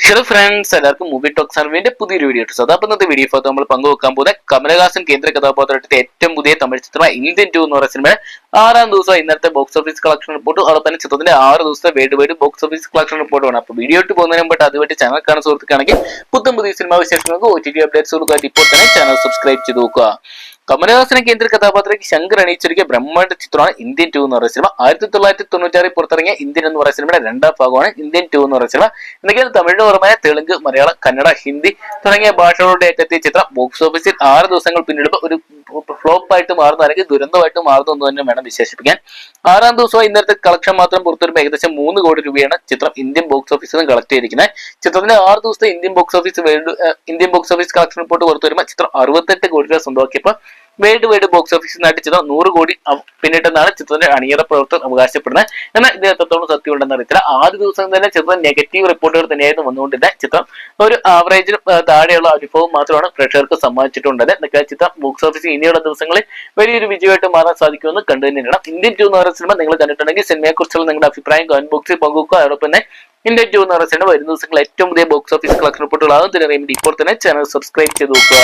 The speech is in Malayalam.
ഹലോ ഫ്രണ്ട്സ്, എല്ലാവർക്കും മൂവി ടോക്സ് ആണ് പുതിയൊരു വീഡിയോ ഇട്ടു. അപ്പോൾ ഇന്നത്തെ വീഡിയോ നമ്മൾ പങ്കുവെക്കാൻ പോകുന്ന കമലഹാസൻ കേന്ദ്ര കഥാപാത്രത്തിന്റെ ഏറ്റവും പുതിയ തമിഴ് ചിത്രമായ ഇന്ത്യൻ 2 എന്ന് പറയുന്ന സിനിമയുടെ 6ാം ദിവസം ഇന്നത്തെ ബോക്സ് ഓഫീസ് കളക്ഷൻ റിപ്പോർട്ട്, അതുപോലെ തന്നെ ചിത്രത്തിന്റെ 6 ദിവസത്തെ world wide box office collection റിപ്പോർട്ടാണ്. അപ്പോൾ വീഡിയോ ഇട്ട് പോകുന്നതിന് മുമ്പ് അതുമായിട്ട് ചാനൽ കാണുന്ന സുഹൃത്തുക്കാണെങ്കിൽ പുതിയ സിനിമാ വിശേഷങ്ങൾക്ക് OTT അപ്ഡേറ്റ്സുകൾക്കായിട്ട് ഇപ്പോൾ തന്നെ ചാനൽ സബ്സ്ക്രൈബ് ചെയ്ത് നോക്കുക. കമലഹാസനെ കേന്ദ്ര കഥാപാത്രയ്ക്ക് ശങ്കർ അണിയിച്ചൊരുക്കിയ ബ്രഹ്മാണ്ഡ ചിത്രമാണ് ഇന്ത്യൻ 2 എന്ന് പറയുന്ന സിനിമ. 1996 പുറത്തിറങ്ങിയ ഇന്ത്യൻ എന്ന് പറയുന്ന സിനിമയുടെ 2ാം ഭാഗമാണ് ഇന്ത്യൻ 2 എന്ന് പറയുന്ന സിനിമ. എന്തൊക്കെയാണ് തമിഴിന് പുറമെ തെലുങ്ക്, മലയാളം, കന്നഡ, ഹിന്ദി തുടങ്ങിയ ഭാഷകളുടെ എത്തിയ ചിത്രം ബോക്സ് ഓഫീസിൽ 6 ദിവസങ്ങൾ പിന്നിടുമ്പോൾ ഒരു ഫ്ലോപ്പ് ആയിട്ട് മാറുന്ന അല്ലെങ്കിൽ ദുരന്തമായിട്ട് മാറുന്നു എന്ന് തന്നെ വേണം വിശേഷിപ്പിക്കാൻ. 6ാം ദിവസമായി ഇന്നത്തെ കളക്ഷൻ മാത്രം പുറത്തുവരുമ്പോൾ ഏകദേശം 3 കോടി രൂപയാണ് ചിത്രം ഇന്ത്യൻ ബോക്സ് ഓഫീസിൽ നിന്ന് കളക്ട് ചെയ്തിരിക്കുന്നത്. ചിത്രത്തിന്റെ 6 ദിവസത്തെ Indian box office collection report പുറത്തു വരുമ്പോൾ ചിത്രം 68 കോടി രൂപ സ്വന്തമാക്കിയപ്പോൾ വേൾഡ് വൈഡ് ബോക്സ് ഓഫീസിനായിട്ട് ചിത്രം 100 കോടി പിന്നിട്ടെന്നാണ് ചിത്രത്തിന്റെ അണിയറ പ്രവർത്തകർ അവകാശപ്പെടുന്നത്. എന്നാൽ ഇത് എത്രത്തോളം സത്യം ഉണ്ടെന്ന് അറിയത്തില്ല. ആദ്യ ദിവസം തന്നെ ചിത്രം നെഗറ്റീവ് റിപ്പോർട്ടുകൾ തന്നെയായിരുന്നു വന്നുകൊണ്ടിരുന്നത്. ചിത്രം ഒരു ആവറേജിന് താഴെയുള്ള അനുഭവം മാത്രമാണ് പ്രേക്ഷകർക്ക് സമ്മാനിച്ചിട്ടുള്ളത്. ചിത്രം ബോക്സ് ഓഫീസിൽ ഇനിയുള്ള ദിവസങ്ങളിൽ വലിയൊരു വിജയമായിട്ട് മാറാൻ സാധിക്കുമെന്ന് കണ്ടു തന്നെയാണ്. ഇന്ത്യൻ 2 എന്ന് പറയുന്ന സിനിമ നിങ്ങൾ കണ്ടിട്ടുണ്ടെങ്കിൽ സിനിമയെക്കുറിച്ചുള്ള നിങ്ങളുടെ അഭിപ്രായം കമന്റ് ബോക്സിൽ പങ്കുവെക്കുക. അതോടൊപ്പം തന്നെ ഇന്ത്യൻ 2 എന്ന് പറയുന്ന സിനിമ വരും ദിവസങ്ങളിൽ ഏറ്റവും പുതിയ ബോക്സ് ഓഫീസ് കളക്ഷൻ റിപ്പോർട്ടുകളാകും. ഇതിനറിയാൻ ഇപ്പോൾ തന്നെ ചാനൽ സബ്സ്ക്രൈബ് ചെയ്ത് നോക്കുക.